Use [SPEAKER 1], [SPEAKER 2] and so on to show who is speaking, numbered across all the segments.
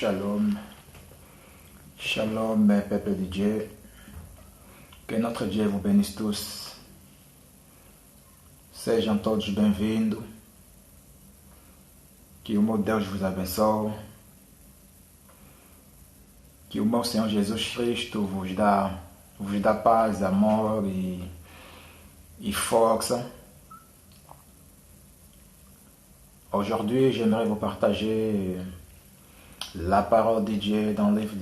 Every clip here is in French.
[SPEAKER 1] Shalom, shalom peuple de Dieu, que notre Dieu vous bénisse tous, sejam todos bem-vindos, que o meu Deus vos abençoe, que o meu Senhor Jesus Cristo vos dá paz, amor e força. Aujourd'hui, j'aimerais vous partager la parole de Dieu dans le livre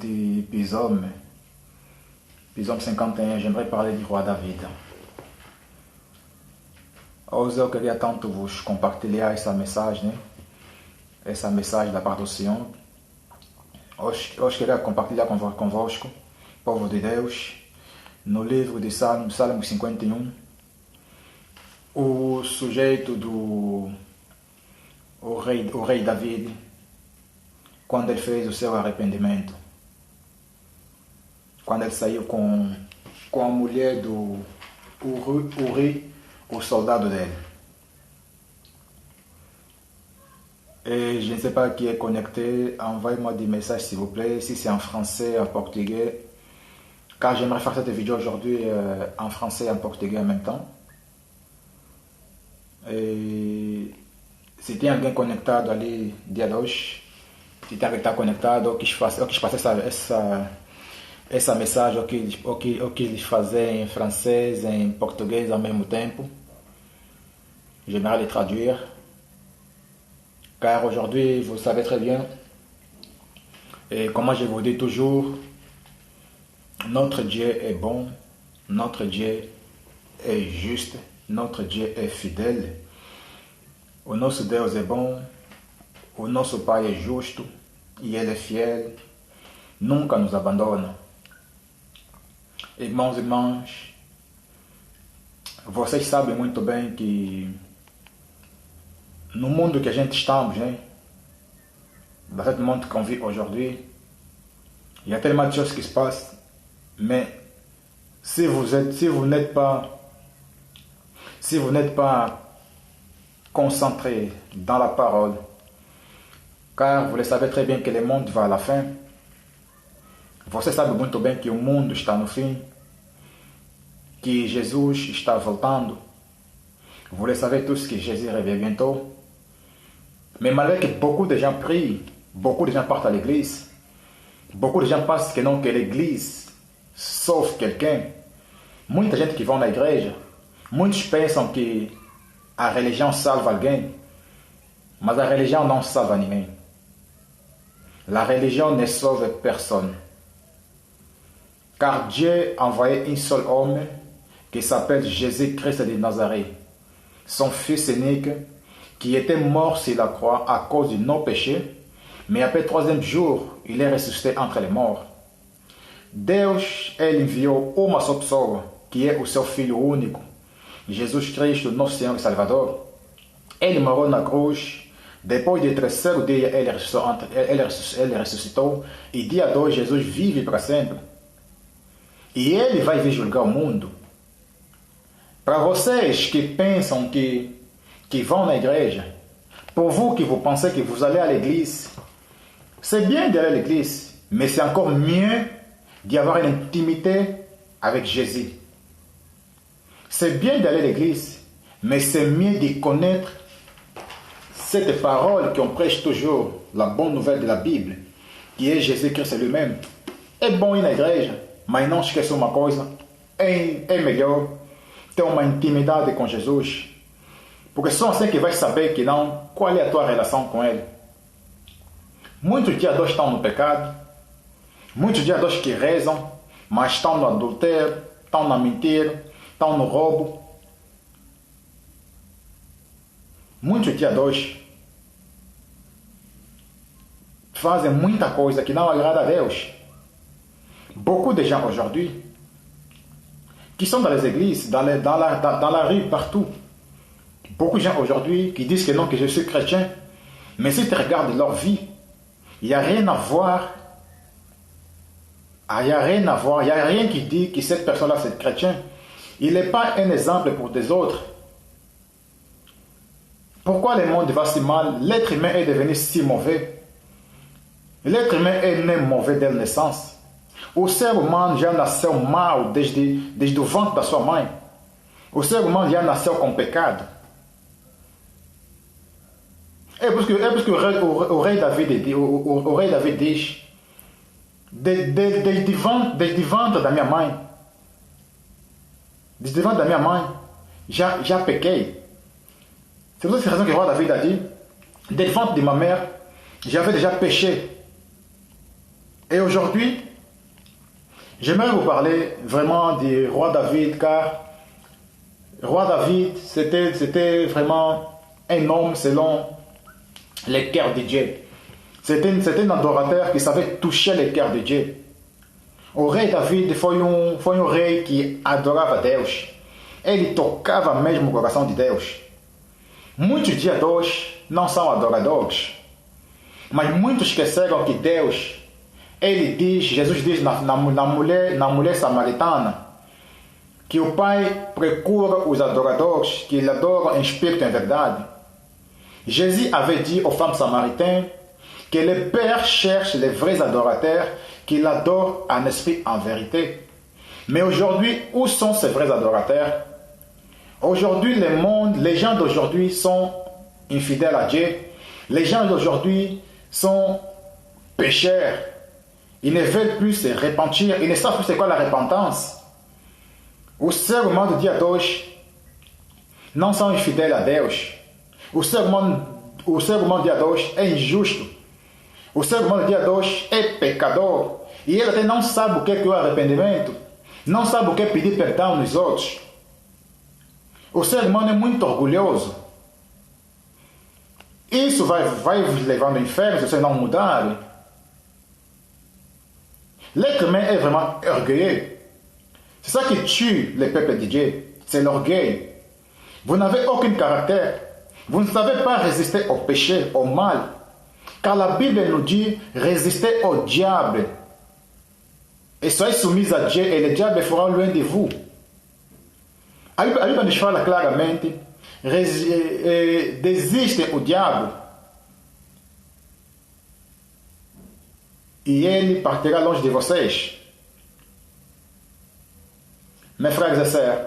[SPEAKER 1] de Psaume 51. J'aimerais parler du roi David. Hoje eu queria tanto vos compartilhar essa mensagem, essa mensagem da parte do Senhor. Hoje queria compartilhar convosco, povo de Deus, no livro de Salmo 51, o sujeito o rei David, quando ele fez o seu arrependimento, quando ele saiu com a mulher do Uri, o soldado dele. Et je ne sais pas qui est connecté, envoyez-moi des messages s'il vous plaît, si c'est en français, en portugais, car j'aimerais faire cette vidéo aujourd'hui en français et en portugais en même temps. E se tem alguém conectado ali dia 2, se tem alguém que está conectado, eu quis passar essa mensagem, eu quis fazer em francês, em português ao mesmo tempo. J'aimerais les traduire, car aujourd'hui, vous savez très bien, et comme je vous dis toujours, notre Dieu est bon, notre Dieu est juste, notre Dieu est fidèle. O nosso Deus é bom, o nosso Pai é justo e Ele é fiel, nunca nos abandona. Irmãos e irmãs, vocês sabem muito bem que no mundo que a gente estamos, dans ce monde qu'on vit aujourd'hui, il y a tellement de choses qui se passent, mais si vous n'êtes pas concentré dans la parole, car vous le savez très bien que le monde va à la fin. Você sabe muito bem que o mundo está no fim, que Jesus está voltando. Vous le savez tous que Jésus revient bientôt. Mais malgré que beaucoup de gens prient, beaucoup de gens partent à l'église, beaucoup de gens pensent que non, que l'église sauve quelqu'un. Muita gente que vão na igreja, muitos pensam que a religião salva alguém, mas a religião não salva ninguém. La religion ne sauve personne. Car Dieu a envoyé un seul homme qui s'appelle Jésus-Christ de Nazareth, son fils unique, qui était mort sur la croix à cause de nos péchés, mais après le 3e jour, il est ressuscité entre les morts. Deus, ele enviou uma só pessoa, que é o seu Filho único, Jesus Cristo, nosso Senhor e Salvador. Ele morreu na cruz, depois de 3º dia ele ressuscitou, e dia 2 Jesus vive para sempre. E ele vai vir julgar o mundo. Para vocês que pensam que vão na igreja, pour vous que vous pensez que vous allez à l'église, c'est bien d'aller à l'église, mais c'est encore mieux d'y avoir une intimité avec Jésus. C'est bien d'aller à l'église, mais c'est mieux de connaître cette parole qu'on prêche toujours, la bonne nouvelle de la Bible, qui est Jésus-Christ lui-même. É bom ir na igreja, mas não esqueça uma coisa, é melhor ter uma intimidade com Jesus, porque só assim que vai saber que não, qual é a tua relação com Ele. Muitos dia 2 estão no pecado, muitos dia 2 que rezam, mas estão no adultério, estão na mentira, estão no roubo. Muitos dia 2 fazem muita coisa que não agrada a Deus. Beaucoup de gens aujourd'hui qui sont dans les églises, dans la rue, partout. Beaucoup de gens aujourd'hui qui disent que non, que je suis chrétien, mais si tu regardes leur vie, il n'y a rien à voir. Il n'y a rien qui dit que cette personne-là c'est chrétien. Il n'est pas un exemple pour des autres. Pourquoi le monde va si mal? L'être humain est devenu si mauvais. L'être humain é né mauvais dès la naissance. O ser humano já nasceu mal desde o ventre da sua mãe. O ser humano já nasceu com pecado. É por isso que o rei David diz, desde o ventre da minha mãe, desde o ventre da minha mãe, já pequei. C'est pour cette raison que le roi David a dit, dès le ventre de ma mère, j'avais déjà péché. Et aujourd'hui, j'aimerais vous parler vraiment du roi David, car le roi David, c'était vraiment un homme selon les cœurs de Dieu. C'était un adorateur qui savait toucher les cœurs de Dieu. O rei David foi rei que adorava Deus. Ele tocava mesmo o coração de Deus. Muitos dias de hoje não são adoradores, mas muitos esqueceram que Deus, Jesus diz na mulher samaritana, que o Pai procura os adoradores, que ele adora em espírito e em verdade. Jésus avait dit aux femmes samaritaines que le Père cherche les vrais adorateurs, qu'il adore en esprit en vérité. Mais aujourd'hui, où sont ces vrais adorateurs? Aujourd'hui, le monde, les gens d'aujourd'hui sont infidèles à Dieu. Les gens d'aujourd'hui sont pécheurs. Ils ne veulent plus se repentir. Ils ne savent plus c'est quoi la repentance. O ser humano do dia de hoje não são infidèles a Deus. O ser humano do dia de hoje é injusto. O ser humano do dia de hoje é pecador. E ele até não sabe o que é o arrependimento. Não sabe o que é pedir perdão nos outros. O ser humano é muito orgulhoso. Isso vai vos levar no inferno se vocês não mudarem. L'être humain est vraiment orgueilleux. C'est ça qui tue le peuple de Dieu. C'est l'orgueil. Vous n'avez aucun caractère. Vous ne savez pas résister au péché, au mal. Car la Bible nous dit résister au diable. Et soyez soumis à Dieu et le diable fera loin de vous. A Bíblia nos fala claramente, desistem o diabo e ele partirá longe de vocês. Mes frères et sœurs,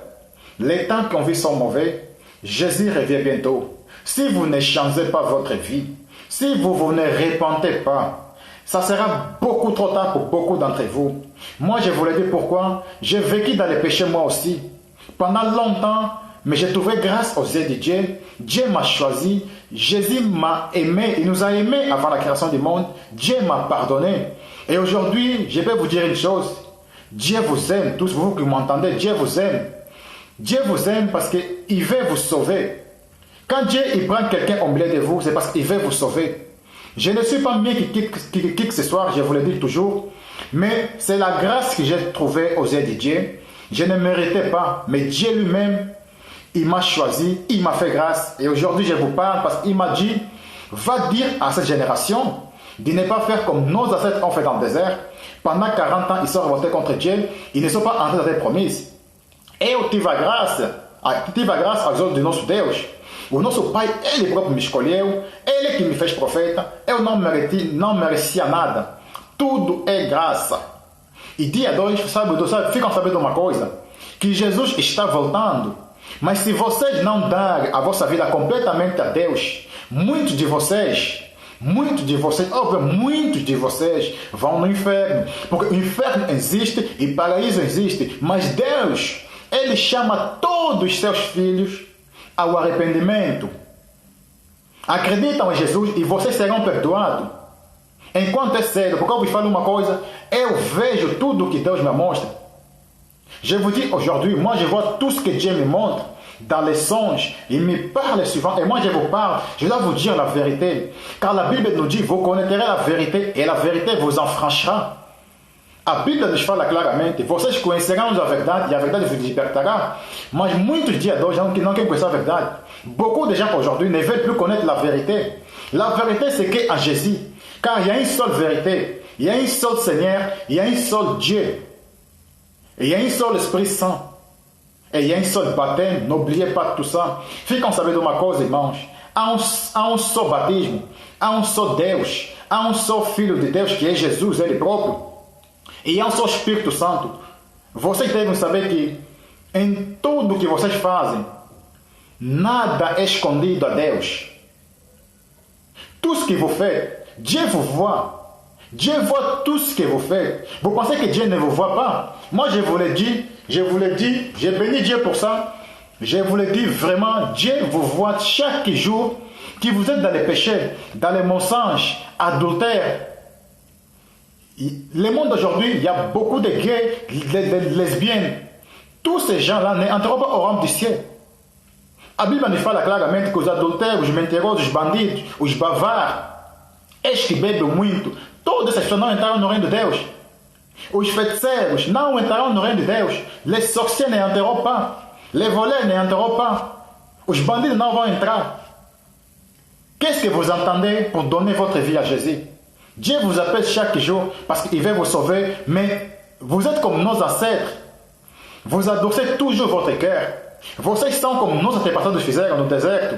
[SPEAKER 1] les temps qu'on vit sont mauvais, Jésus revient bientôt. Si vous ne changez pas votre vie, si vous ne repentez pas, ça sera beaucoup trop tard pour beaucoup d'entre vous. Moi, je vous le dis pourquoi. J'ai vécu dans les péchés moi aussi. Pendant longtemps, mais j'ai trouvé grâce aux yeux de Dieu. Dieu m'a choisi. Jésus m'a aimé. Il nous a aimés avant la création du monde. Dieu m'a pardonné. Et aujourd'hui, je vais vous dire une chose. Dieu vous aime. Tous vous qui m'entendez, Dieu vous aime. Dieu vous aime parce qu'il veut vous sauver. Quand Dieu il prend quelqu'un au milieu de vous, c'est parce qu'il veut vous sauver. Je ne suis pas mieux que ce soir, je vous le dis toujours. Mais c'est la grâce que j'ai trouvée aux yeux de Dieu. Je ne méritais pas, mais Dieu lui-même, il m'a choisi, il m'a fait grâce. Et aujourd'hui, je vous parle parce qu'il m'a dit, va dire à cette génération de ne pas faire comme nos ancêtres ont fait dans le désert. Pendant 40 ans, ils sont revoltés contre Dieu. Ils ne sont pas entrés dans les promesses. Eu tive a graça aos olhos do nosso Deus. O nosso Pai, Ele próprio me escolheu. Ele que me fez profeta. Eu não merecia nada. Tudo é graça. E dia 2, ficam sabendo de uma coisa, que Jesus está voltando. Mas se vocês não darem a vossa vida completamente a Deus, muitos de vocês vão no inferno. Porque o inferno existe e o paraíso existe. Mas Deus, Ele chama todos os seus filhos ao arrependimento. Acreditam em Jesus e vocês serão perdoados. Enquanto é cedo, porque eu vos falo uma coisa, eu vejo tudo o que Deus me mostra. Je vous dis aujourd'hui, moi je vois tout ce que Dieu me montre dans les songes. Il me parle souvent et moi je vous parle, je dois vous dire la vérité. Car la Bible nous dit, vous connaîtrez la vérité et la vérité vous enfranchira. A Bíblia nos fala claramente, vocês conhecerão a verdade e a verdade vos libertará. Mas muitos dias d'hoje não querem conhecer a verdade. Beaucoup de gens aujourd'hui ne veulent plus connaître la vérité. La vérité c'est qu'en Jésus. Car il y a une seule vérité, il y a un seul Seigneur, il y a un seul Dieu, et il y a un seul Esprit Saint, et il y a un seul baptême. N'oubliez pas tout ça. Ficam sabendo uma coisa, irmãos. há um só batismo, há um só Deus, há um só Filho de Deus que é Jesus, Ele próprio, e há um só Espírito Santo. Vocês devem saber que em tudo que vocês fazem, nada é escondido a Deus. Tout ce que vous faites, Dieu vous voit. Dieu voit tout ce que vous faites. Vous pensez que Dieu ne vous voit pas? Moi, je vous l'ai dit, j'ai béni Dieu pour ça. Je vous l'ai dit vraiment, Dieu vous voit chaque jour que vous êtes dans les péchés, dans les mensonges, adultères. Le monde d'aujourd'hui, il y a beaucoup de gays, de lesbiennes. Tous ces gens-là n'entreront pas au royaume du ciel. A Bíblia nos fala claramente que os adultérios, os mentirosos, os bandidos, os bavaros, estes que bebem muito, todas essas pessoas não entraram no reino de Deus. Os feiticeiros não entrarão no reino de Deus. Les sorciers n'entreront pas. Les voleurs n'entreront pas. Os bandidos não vão entrar. Qu'est-ce que vous entendez pour donner votre vie à Jésus? Dieu vous appelle chaque jour parce qu'il veut vous sauver, mais vous êtes comme nos ancêtres. Vous adossez toujours votre cœur. Vocês são como nossos antepassados fizeram no deserto.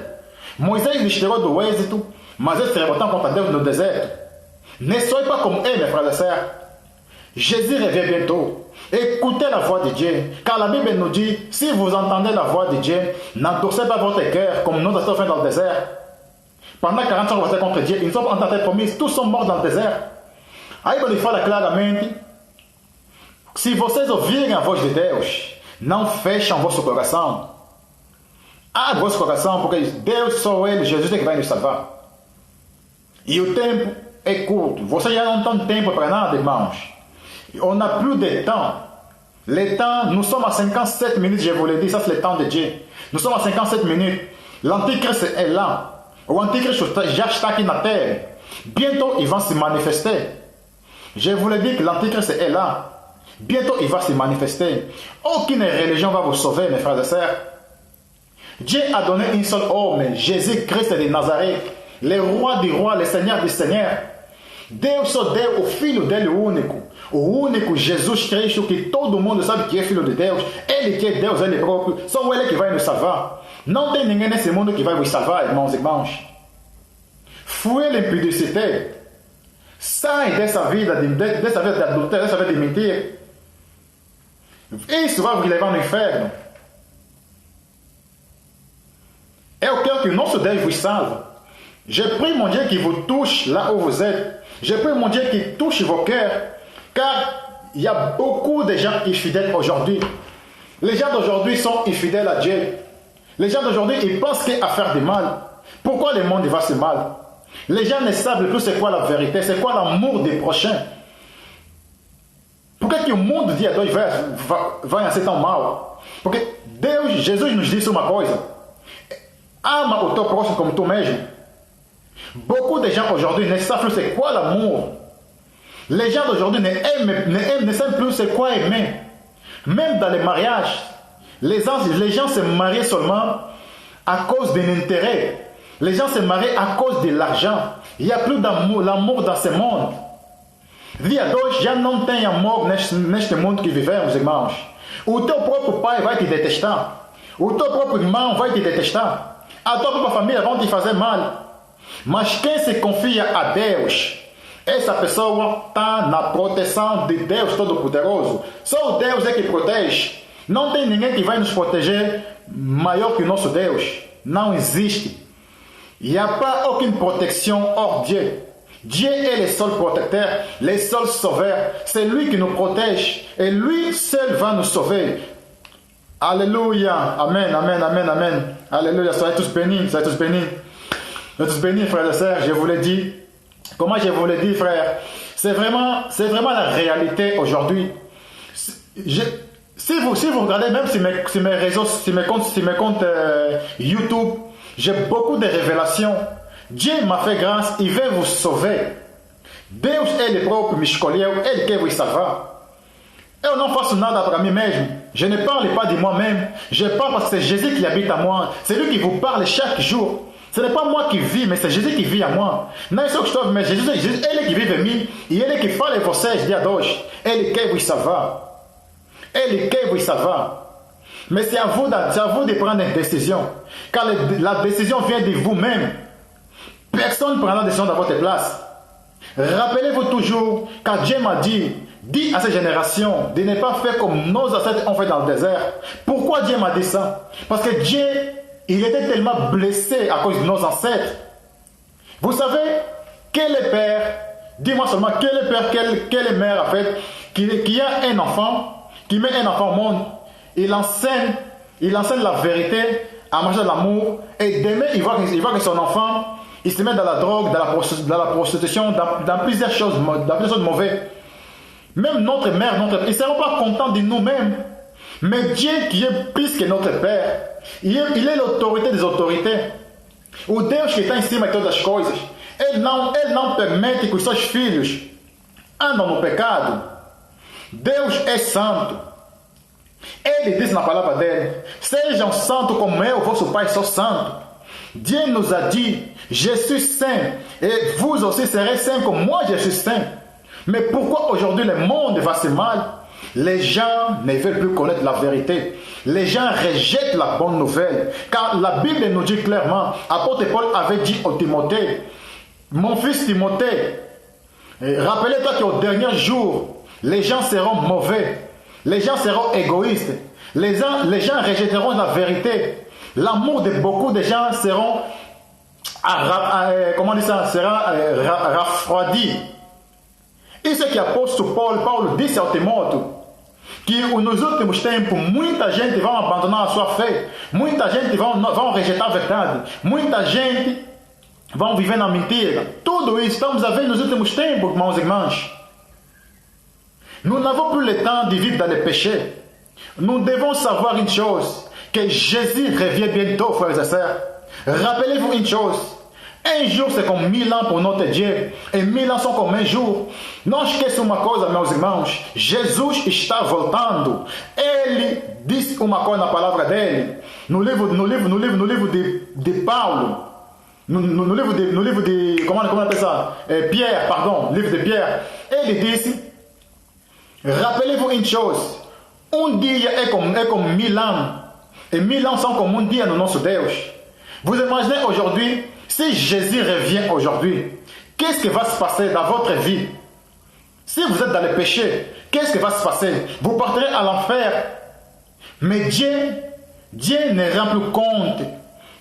[SPEAKER 1] Moisés lhes tirou do êxito, mas eles se revoltaram contra Deus no deserto. Ne soyez pas comme eux, mes frères et sœurs. Jésus revient bientôt. Écoutez la voix de Dieu. Car la Bible nous dit, si vous entendez la voix de Dieu, n'endossez pas votre cœur comme nos ancêtres dans le désert. Pendant 40 ans, vous êtes contre Dieu. Ils ne sont pas en terre promise. Tous sont morts dans le désert. A Bíblia fala claramente, se vocês ouvirem a voz de Deus, não fecham vosso coração. Abre vosso coração, porque Deus só Ele, Jesus é que vai nos salvar. E o tempo é curto. Vocês já não têm tempo para nada, irmãos. On n'a plus de temps. Le temps, nous sommes à 57 minutes, je vous l'ai dit, ça c'est le temps de Dieu. Nous sommes à 57 minutes. L'Antichrist est là. O Antichrist já está aqui na terre. Bientôt, il va se manifester. Je vous l'ai dit que l'Antichrist est là. Bientôt, il va se manifester. Aucune religion va vous sauver, mes frères et sœurs. Dieu a donné un seul homme, Jésus-Christ de Nazareth, le roi du roi, le Seigneur du Seigneur. Deus só deu o Filho dele único. O único Jesus Cristo que todo mundo sabe que é Filho de Deus. Ele que é Deus, Ele próprio. Só Ele que vai nos salvar. Não tem ninguém nesse mundo que vai vos salvar, irmãos e irmãs. Fuyez l'impudicité. Sai dessa vida de adultério, dessa vida de mentir. Isso vai vos levar no inferno. Eu quero que o nosso Deus vos salve. Je prie mon Dieu qu'il vous touche là où vous êtes. Je prie mon Dieu qu'il touche vos cœurs. Car il y a beaucoup de gens infidèles aujourd'hui. Les gens d'aujourd'hui sont infidèles à Dieu. Les gens d'aujourd'hui, ils pensent qu'à faire du mal. Pourquoi le monde va si mal? Les gens ne savent plus c'est quoi la vérité, c'est quoi l'amour des prochains. Pourquoi que o mundo dia 2 vai ser tão mal? Porque Deus, Jesus nos disse uma coisa. Ama o teu próximo como tu mesmo. Beaucoup de gens aujourd'hui ne savent plus c'est quoi l'amour. Les gens d'aujourd'hui ne savent plus c'est quoi aimer. Même dans les mariages, les gens se marient seulement à cause d'un intérêt. Les gens se marient à cause de l'argent. Il n'y a plus d'amour, l'amour dans ce monde. Dia 2 já não tem amor neste mundo que vivemos, irmãos. O teu próprio pai vai te detestar. O teu próprio irmão vai te detestar. A tua própria família vai te fazer mal. Mas quem se confia a Deus, essa pessoa está na proteção de Deus Todo-Poderoso. Só o Deus é que protege. Não tem ninguém que vai nos proteger maior que o nosso Deus. Não existe. Il n'y a pas aucune protection hors Dieu. Dieu est le seul protecteur, le seul sauveur. C'est lui qui nous protège. Et lui seul va nous sauver. Alléluia. Amen, amen, amen, amen. Alléluia. Soyez tous bénis, soyez tous bénis. Soyez tous bénis, frères et sœurs. Je vous l'ai dit. Comment je vous l'ai dit, frère? C'est vraiment la réalité aujourd'hui. Si vous regardez même sur mes réseaux, sur mes comptes YouTube, j'ai beaucoup de révélations. Dieu m'a fait grâce, il veut vous sauver. Deus ele próprio me escolheu, ele quer vous salvar. Eu não faço nada para mim mesmo. Je ne parle pas de moi-même. Je parle parce que c'est Jésus qui habite en moi. C'est lui qui vous parle chaque jour. Ce n'est pas moi qui vis, mais c'est Jésus qui vit en moi. Não é só que estou, mas Jesus, ele que vive em mim. E ele que fala em vocês dia 2. Ele quer vous salvar. Ele quer vous salvar. Mais c'est à vous de prendre une décision. Car la décision vient de vous-même. Personne ne prendra la décision à votre place. Rappelez-vous toujours, quand Dieu m'a dit, dis à cette génération de ne pas faire comme nos ancêtres ont fait dans le désert. Pourquoi Dieu m'a dit ça? Parce que Dieu, il était tellement blessé à cause de nos ancêtres. Vous savez, quel est père, dis-moi seulement, quel est père, quelle est mère en fait, qui a un enfant, qui met un enfant au monde, il enseigne la vérité à marcher de l'amour, et demain il voit que son enfant, il se met dans la drogue, dans la prostitution, dans plusieurs choses mauvaises. Même notre mère, ils ne seront pas contents de nous-mêmes. Mais Dieu qui est plus que notre Père, il est l'autorité des autorités. O Deus que está em cima de todas as coisas, Ele não permite que os seus filhos andam no pecado. Deus é santo. Ele diz na palavra dele, sejam santos como eu, vosso Pai, sou santo. Dieu nous a dit, je suis saint, et vous aussi serez saints comme moi je suis saint. Mais pourquoi aujourd'hui le monde va si mal? Les gens ne veulent plus connaître la vérité. Les gens rejettent la bonne nouvelle. Car la Bible nous dit clairement, apôtre Paul avait dit au Timothée, mon fils Timothée, rappelez-toi qu'au dernier jour, les gens seront mauvais, les gens seront égoïstes, les gens rejetteront la vérité. L'amour de beaucoup de gens sera refroidi. E isso é que o apóstolo Paulo disse ao Timóteo, que nos últimos tempos muita gente vai abandonar a sua fé, muita gente vão rejeitar a verdade, muita gente vão viver na mentira. Tudo isso estamos a ver nos últimos tempos, irmãos e irmãs. Nous n'avons plus le temps de vivre dans le péché. Nous devons savoir une chose, que Jésus revient bientôt, frères et sœurs. Rappelez-vous une chose, un jour c'est comme 1000 ans pour notre Dieu, et 1000 ans são como um jour. Não esqueça uma coisa, meus irmãos, Jesus está voltando. Ele disse uma coisa na palavra dele, no livro de Paulo, no livro de comment on appelle ça? Pierre, pardon, livre de Pierre. Ele disse, rappelez-vous une chose, dia é como 1000 ans, et 1000 ans são como dia no nosso Deus. Vous imaginez aujourd'hui, si Jésus revient aujourd'hui, qu'est-ce qui va se passer dans votre vie? Si vous êtes dans le péché, qu'est-ce qui va se passer? Vous partirez à l'enfer. Mais Dieu ne rend plus compte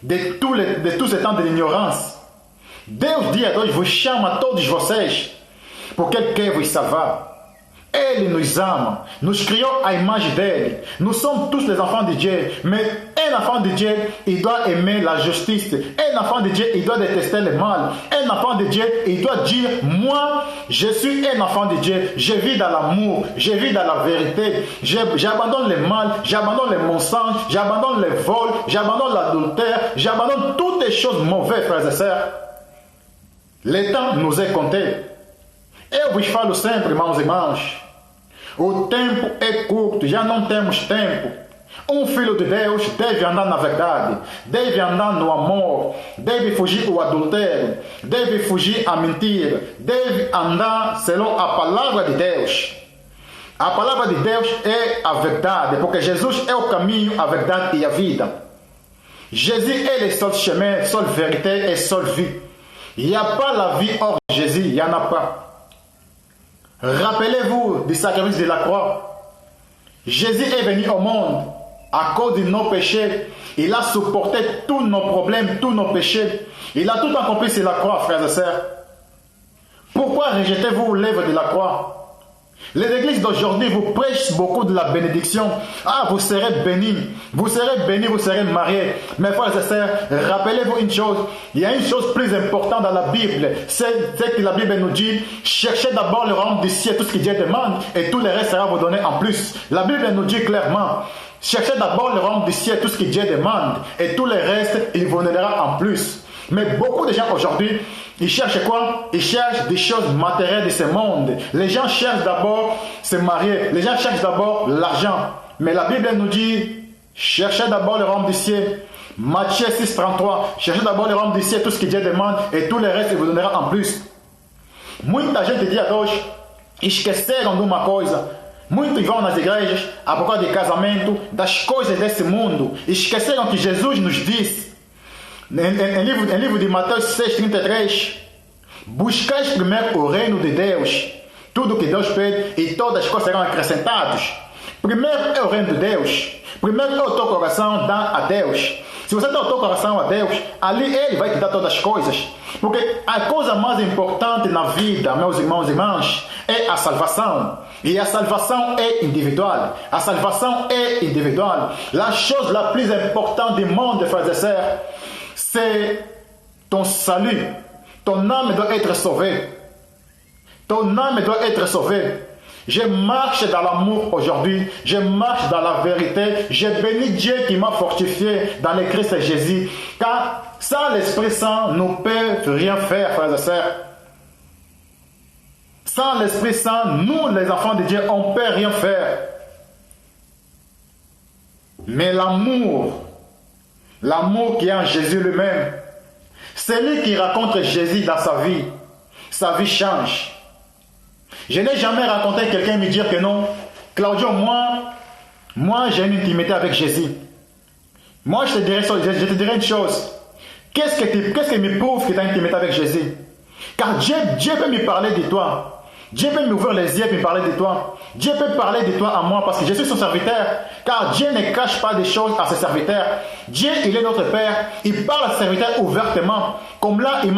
[SPEAKER 1] de tout ce temps de l'ignorance. Deus dia 2 vos chama a todos vocês, porque Ele quer vos salvar. Ele nos ama, nos criou à image d'elle. Nous sommes tous les enfants de Dieu, mais un enfant de Dieu, il doit aimer la justice. Un enfant de Dieu, il doit détester le mal. Un enfant de Dieu, il doit dire, moi, je suis un enfant de Dieu, je vis dans l'amour, je vis dans la vérité, j'abandonne le mal, j'abandonne le mensonge, j'abandonne le vol, j'abandonne l'adultère, j'abandonne toutes les choses mauvaises, frères et sœurs. Le temps nous est compté. Eu vos falo sempre, irmãos e irmãs, o tempo é curto, já não temos tempo. Filho de Deus deve andar na verdade, deve andar no amor, deve fugir do adultério, deve fugir à mentira, deve andar selon a palavra de Deus. A palavra de Deus é a verdade, porque Jesus é o caminho, a verdade e a vida. Jésus est le seul chemin, seule vérité et seule vie. Il n'y a pas la vie hors Jésus, il n'y en a pas. Rappelez-vous du sacrifice de la croix. Jésus est venu au monde à cause de nos péchés. Il a supporté tous nos problèmes, tous nos péchés. Il a tout accompli sur la croix, frères et sœurs. Pourquoi rejetez-vous l'œuvre de la croix? Les églises d'aujourd'hui vous prêchent beaucoup de la bénédiction. Ah, vous serez bénis, vous serez mariés. Mais frères et sœurs, rappelez-vous une chose. Il y a une chose plus importante dans la Bible. C'est que la Bible nous dit, cherchez d'abord le royaume du ciel, tout ce que Dieu demande, et tout le reste sera vous donné en plus. La Bible nous dit clairement, cherchez d'abord le royaume du ciel, tout ce que Dieu demande, et tout le reste, il vous donnera en plus. Mais beaucoup de gens aujourd'hui, ils cherchent quoi? Ils cherchent des choses matérielles de ce monde. Les gens cherchent d'abord se marier. Les gens cherchent d'abord l'argent. Mais la Bible nous dit, cherchez d'abord le royaume du ciel. Matthieu 6, 33. Cherchez d'abord le royaume du ciel, tout ce que Dieu demande, et tout le reste, il vous donnera en plus. Muita gente dia de hoje esqueceram de uma coisa, Muitos vão nas igrejas à procura de casamento, das coisas desse mundo. Esqueceram que Jesus nos disse, em livro de Mateus 6,33, buscais primeiro o reino de Deus, tudo que Deus pede e todas as coisas serão acrescentadas. Primeiro é o reino de Deus. Primeiro é o teu coração dá a Deus. Se você dá o teu coração a Deus, ali Ele vai te dar todas as coisas. Porque a coisa mais importante na vida, meus irmãos e irmãs, é a salvação. Et la salvation est individuelle. La salvation est individuelle. La chose la plus importante du monde, frères et sœurs, c'est ton salut. Ton âme doit être sauvée. Ton âme doit être sauvée. Je marche dans l'amour aujourd'hui. Je marche dans la vérité. Je bénis Dieu qui m'a fortifié dans le Christ Jésus. Car sans l'Esprit Saint, nous ne pouvons rien faire, frères et sœurs. Sans l'Esprit Saint, nous, les enfants de Dieu, on ne peut rien faire. Mais l'amour qui est en Jésus lui-même, c'est lui qui raconte Jésus dans sa vie change. Je n'ai jamais rencontré quelqu'un me dire que non, Claudio, moi j'ai une intimité avec Jésus. Moi, je te dirais une chose. Qu'est-ce qui me prouve que tu as une intimité avec Jésus? Car Dieu peut me parler de toi. Dieu peut m'ouvrir les yeux et me parler de toi. Dieu peut parler de toi à moi parce que je suis son serviteur. Car Dieu ne cache pas des choses à ses serviteurs. Dieu, il est notre Père. Il parle à ses serviteurs ouvertement. Comme là, il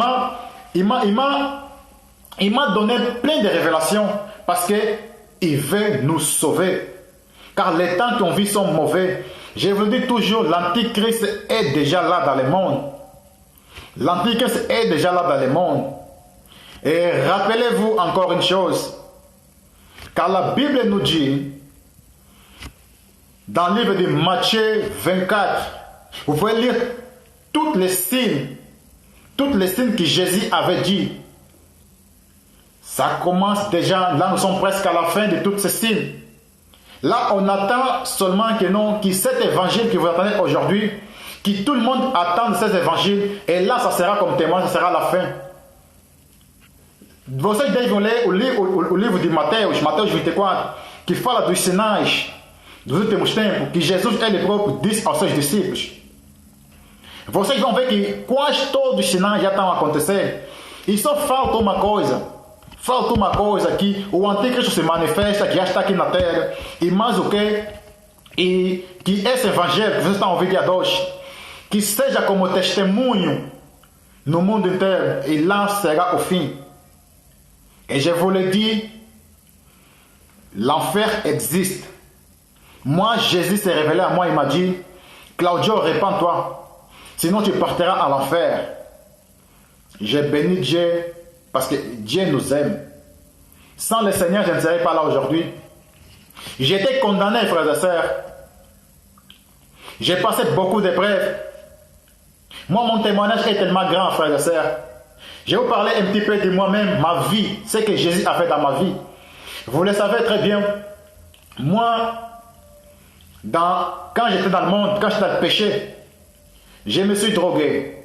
[SPEAKER 1] m'a donné plein de révélations parce qu'il veut nous sauver. Car les temps qu'on vit sont mauvais. Je vous dis toujours, l'Antichrist est déjà là dans le monde. L'Antichrist est déjà là dans le monde. Et rappelez-vous encore une chose, car la Bible nous dit, dans le livre de Matthieu 24, vous pouvez lire toutes les signes que Jésus avait dit. Ça commence déjà, là nous sommes presque à la fin de toutes ces signes. Là on attend seulement que cet évangile que vous attendez aujourd'hui, que tout le monde attend cet évangile, et là ça sera comme témoin, ça sera la fin. Vocês devem ler o livro de Mateus 24, que fala dos sinais dos últimos tempos, que Jesus ele próprio disse aos seus discípulos. Vocês vão ver que quase todos os sinais já estão a acontecer. E só falta uma coisa. Que o anticristo se manifesta, que já está aqui na terra. E mais o que? E que esse evangelho que vocês estão ouvindo a hoje, que seja como testemunho no mundo inteiro. E lá será o fim. Et je vous le dis, l'enfer existe. Moi, Jésus s'est révélé à moi, il m'a dit, Claudio, répands-toi, sinon tu partiras à l'enfer. J'ai béni Dieu parce que Dieu nous aime. Sans le Seigneur, je ne serais pas là aujourd'hui. J'étais condamné, frères et sœurs. J'ai passé beaucoup d'épreuves. Moi, mon témoignage est tellement grand, frères et sœurs. Je vais vous parler un petit peu de moi-même, ma vie, ce que Jésus a fait dans ma vie. Vous le savez très bien. Moi, quand j'étais dans le monde, quand j'étais dans le péché, je me suis drogué.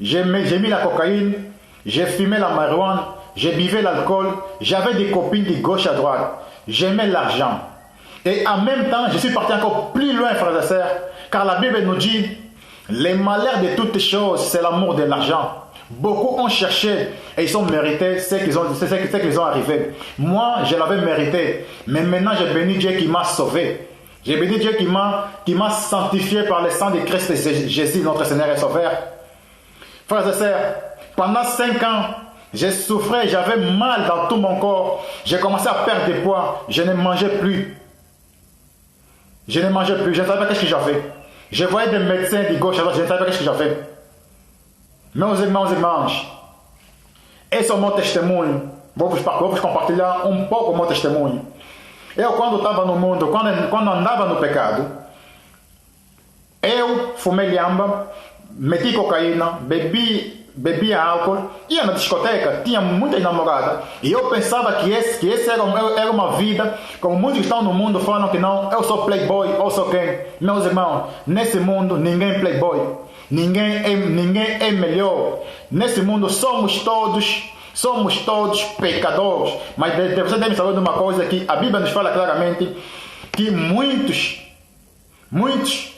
[SPEAKER 1] J'ai mis la cocaïne, j'ai fumé la marijuana, j'ai buvais l'alcool, j'avais des copines de gauche à droite. J'aimais l'argent. Et en même temps, je suis parti encore plus loin, frères et sœurs, car la Bible nous dit, les malheurs de toutes choses, c'est l'amour de l'argent. Beaucoup ont cherché et ils ont mérité ce qu'ils ont arrivé. Moi, je l'avais mérité. Mais maintenant, j'ai béni Dieu qui m'a sauvé. J'ai béni Dieu qui m'a sanctifié par le sang de Christ Jésus, notre Seigneur et Sauveur. Frères et sœurs, pendant 5 ans, j'ai souffert, j'avais mal dans tout mon corps. J'ai commencé à perdre des poids. Je ne mangeais plus. Je ne savais pas ce que j'avais. Je voyais des médecins de gauche à droite, je ne savais pas ce que j'avais. Meus irmãos, esse é o meu testemunho. Vou vos compartilhar um pouco o meu testemunho. Eu, quando estava no mundo, quando andava no pecado, eu fumei lhamba, meti cocaína, bebia álcool, ia na discoteca, tinha muitas namoradas. E eu pensava que esse era uma vida, como muitos que estão no mundo falam que não, eu sou playboy, eu sou quem? Meus irmãos, nesse mundo ninguém é playboy. Ninguém é melhor. Nesse mundo somos todos Somos todos pecadores. Mas você deve saber de uma coisa que a Bíblia nos fala claramente, que muitos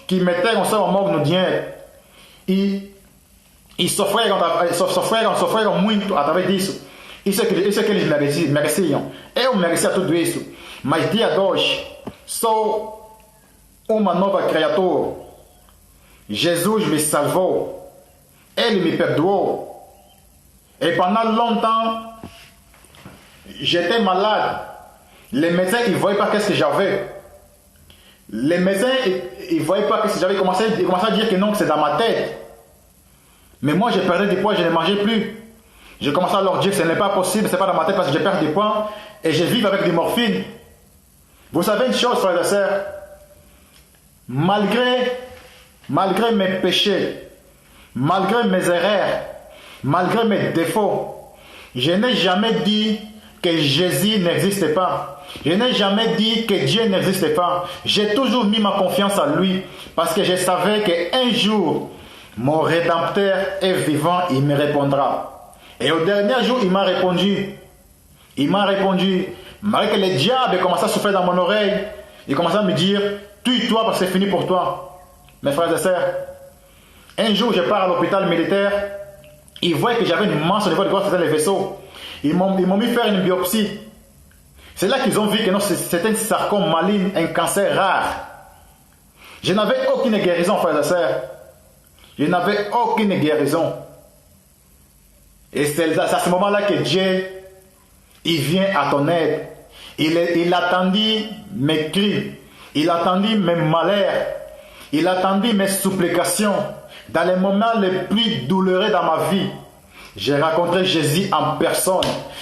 [SPEAKER 1] que meteram seu amor no dinheiro e sofreram muito através disso. Isso é que eles mereciam. Eu merecia tudo isso. Mas dia 2, sou uma nova criatura. Jesus me salvou. Ele me perdoou. Et pendant longtemps, j'étais malade. Les médecins, ils ne voyaient pas qu'est-ce que j'avais. Les médecins, ils ne voyaient pas qu'est-ce que j'avais. Ils commençaient à dire que non, que c'est dans ma tête. Mais moi, j'ai perdu du poids, je ne mangeais plus. Je commençais à leur dire que ce n'est pas possible, ce n'est pas dans ma tête parce que j'ai perdu du poids et je vis avec des morphines. Vous savez une chose, frères et sœurs, malgré mes péchés, malgré mes erreurs, malgré mes défauts, je n'ai jamais dit que Jésus n'existait pas. Je n'ai jamais dit que Dieu n'existait pas. J'ai toujours mis ma confiance en lui parce que je savais qu'un jour, mon Rédempteur est vivant, il me répondra. Et au dernier jour, il m'a répondu. Il m'a répondu. Malgré que le diable commençait à souffler dans mon oreille, il commençait à me dire, tue-toi parce que c'est fini pour toi. Mes frères et sœurs, un jour, je pars à l'hôpital militaire. Ils voyaient que j'avais une masse au niveau de quoi c'était les vaisseaux. Ils m'ont mis faire une biopsie. C'est là qu'ils ont vu que non, c'était un sarcome maligne, un cancer rare. Je n'avais aucune guérison, frères et sœurs. Je n'avais aucune guérison. Et c'est à ce moment-là que Dieu, il vient à ton aide. Il attendit mes cris. Il attendit mes malheurs. Il attendit mes supplications. Dans les moments les plus douloureux dans ma vie, j'ai rencontré Jésus en personne.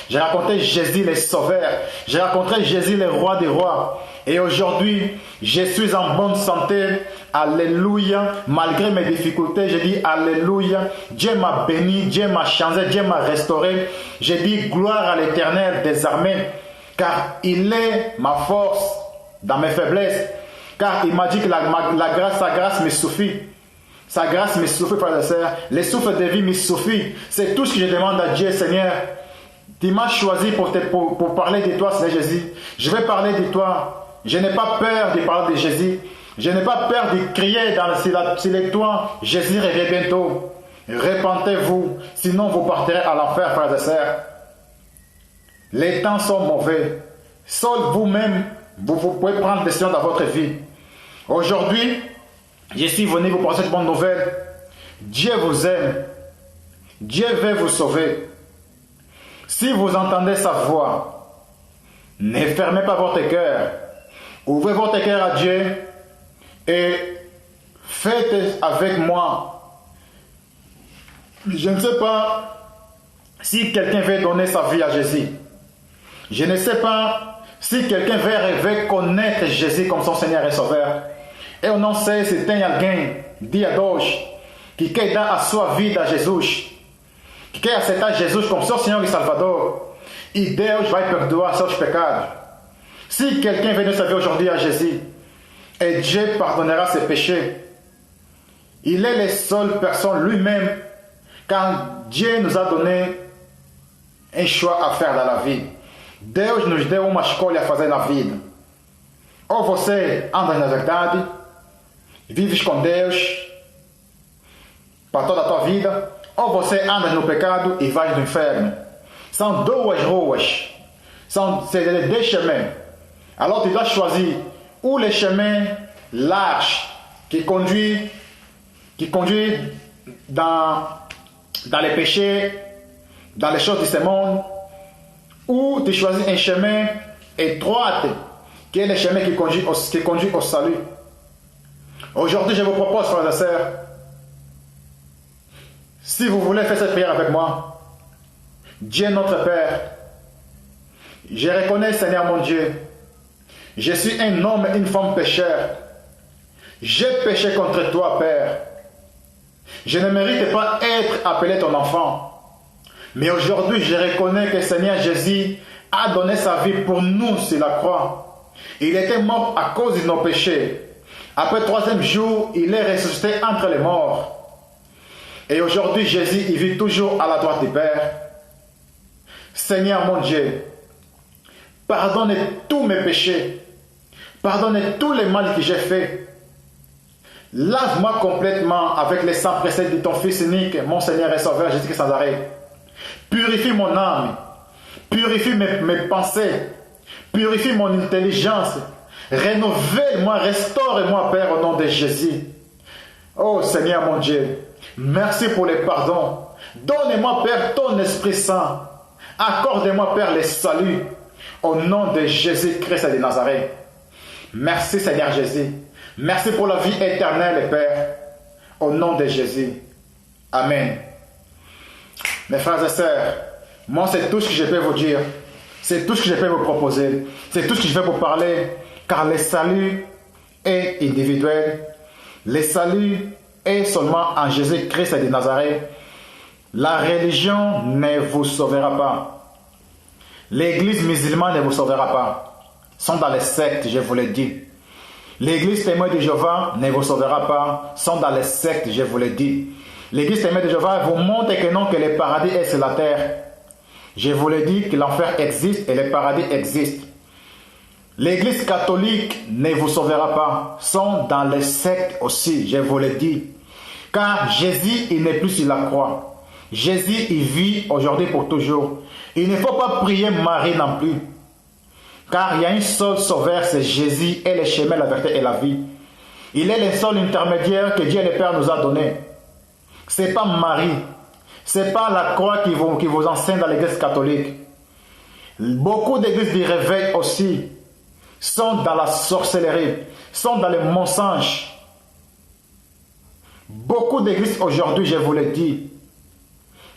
[SPEAKER 1] J'ai rencontré Jésus le Sauveur. J'ai rencontré Jésus le Roi des Rois. Et aujourd'hui, je suis en bonne santé. Alléluia. Malgré mes difficultés, je dis Alléluia. Dieu m'a béni, Dieu m'a changé, Dieu m'a restauré. Je dis gloire à l'Éternel des armées. Car il est ma force dans mes faiblesses. Car il m'a dit que sa grâce me suffit. Sa grâce me suffit, frères et sœurs. Les souffles de vie me suffit. C'est tout ce que je demande à Dieu, Seigneur. Tu m'as choisi pour parler de toi, Seigneur Jésus. Je vais parler de toi. Je n'ai pas peur de parler de Jésus. Je n'ai pas peur de crier sur les toits. Jésus revient bientôt. Repentez-vous, sinon vous partirez à l'enfer, frères et sœurs. Les temps sont mauvais. Seul vous-même, vous pouvez prendre des décisions dans votre vie. Aujourd'hui, je suis venu vous passer cette bonne nouvelle. Dieu vous aime. Dieu veut vous sauver. Si vous entendez sa voix, ne fermez pas votre cœur. Ouvrez votre cœur à Dieu et faites avec moi. Je ne sais pas si quelqu'un veut donner sa vie à Jésus. Je ne sais pas si quelqu'un veut connaître Jésus comme son Seigneur et Sauveur. Eu não sei se tem alguém, dia 2, que quer dar a sua vida a Jesus, que quer aceitar Jesus como seu Senhor e Salvador, e Deus vai perdoar seus pecados. Si quelqu'un veut nous servir aujourd'hui à Jésus, et Dieu pardonnera ses péchés, il est la seule personne lui-même, car Dieu nous a donné um choix a faire dans la vie. Deus nos deu uma escolha a fazer na vida. Ou você anda na verdade, vives com Deus para toda a tua vida, ou você anda no pecado e vais no inferno. São duas ruas, c'est deux chemins. Alors tu dois choisir ou le chemin large qui conduit dans les péchés, dans les choses de ce monde, ou tu choisis un chemin étroit qui est le chemin qui conduit au salut. Aujourd'hui, je vous propose, frères et sœurs, si vous voulez faire cette prière avec moi, Dieu notre Père, je reconnais, Seigneur mon Dieu, je suis un homme et une femme pécheur. J'ai péché contre toi, Père. Je ne mérite pas être appelé ton enfant. Mais aujourd'hui, je reconnais que Seigneur Jésus a donné sa vie pour nous sur la croix. Il était mort à cause de nos péchés. Après le 3e jour, il est ressuscité entre les morts. Et aujourd'hui, Jésus, il vit toujours à la droite du Père. Seigneur mon Dieu, pardonne tous mes péchés. Pardonne tous les mal que j'ai fait. Lave-moi complètement avec les sang précieux de ton Fils unique, mon Seigneur et Sauveur Jésus-Christ sans arrêt. Purifie mon âme. Purifie mes pensées. Purifie mon intelligence. Renouvelle-moi, restaure-moi, Père, au nom de Jésus. Oh Seigneur mon Dieu, merci pour les pardons. Donne-moi, Père, ton Esprit Saint. Accorde-moi, Père, le salut. Au nom de Jésus-Christ de Nazareth. Merci, Seigneur Jésus. Merci pour la vie éternelle, Père. Au nom de Jésus. Amen. Mes frères et sœurs, moi, c'est tout ce que je peux vous dire. C'est tout ce que je peux vous proposer. C'est tout ce que je vais vous parler. Car le salut est individuel. Le salut est seulement en Jésus-Christ de Nazareth. La religion ne vous sauvera pas. L'église musulmane ne vous sauvera pas. Ils sont dans les sectes, je vous l'ai dit. L'église témoin de Jéhovah ne vous sauvera pas. Ils sont dans les sectes, je vous l'ai dit. L'église témoin de Jéhovah vous montre que non, que le paradis est sur la terre. Je vous l'ai dit que l'enfer existe et le paradis existe. L'église catholique ne vous sauvera pas. Ils sont dans les sectes aussi, je vous l'ai dit. Car Jésus, il n'est plus sur la croix. Jésus, il vit aujourd'hui pour toujours. Il ne faut pas prier Marie non plus. Car il y a un seul sauveur, c'est Jésus, et le chemin, la vérité et la vie. Il est le seul intermédiaire que Dieu le Père nous a donné. Ce n'est pas Marie. Ce n'est pas la croix qui vous enseigne dans l'église catholique. Beaucoup d'églises du réveil aussi sont dans la sorcellerie, sont dans les mensonges. Beaucoup d'églises aujourd'hui, je vous l'ai dit,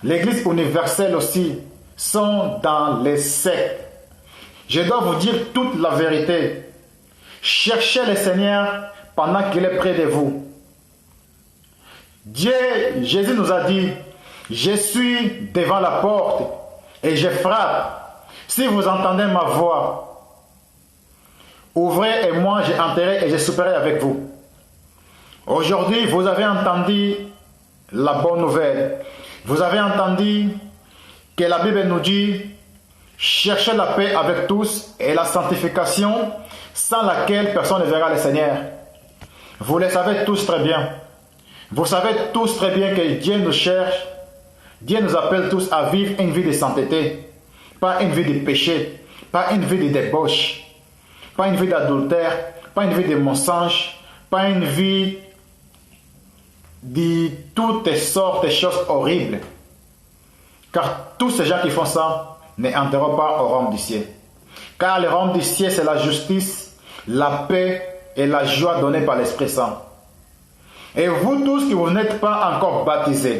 [SPEAKER 1] l'église universelle aussi, sont dans les sectes. Je dois vous dire toute la vérité. Cherchez le Seigneur pendant qu'il est près de vous. Jésus nous a dit, je suis devant la porte et je frappe. Si vous entendez ma voix, ouvrez et moi j'entrerai et je souperai avec vous. Aujourd'hui, vous avez entendu la bonne nouvelle. Vous avez entendu que la Bible nous dit cherchez la paix avec tous et la sanctification sans laquelle personne ne verra le Seigneur. Vous le savez tous très bien. Vous savez tous très bien que Dieu nous cherche. Dieu nous appelle tous à vivre une vie de sainteté. Pas une vie de péché. Pas une vie de débauche. Pas une vie d'adultère. Pas une vie de mensonge. Pas une vie de toutes sortes de choses horribles. Car tous ces gens qui font ça n'entreront pas au royaume du ciel. Car le royaume du ciel, c'est la justice, la paix et la joie donnée par l'Esprit Saint. Et vous tous qui vous n'êtes pas encore baptisés,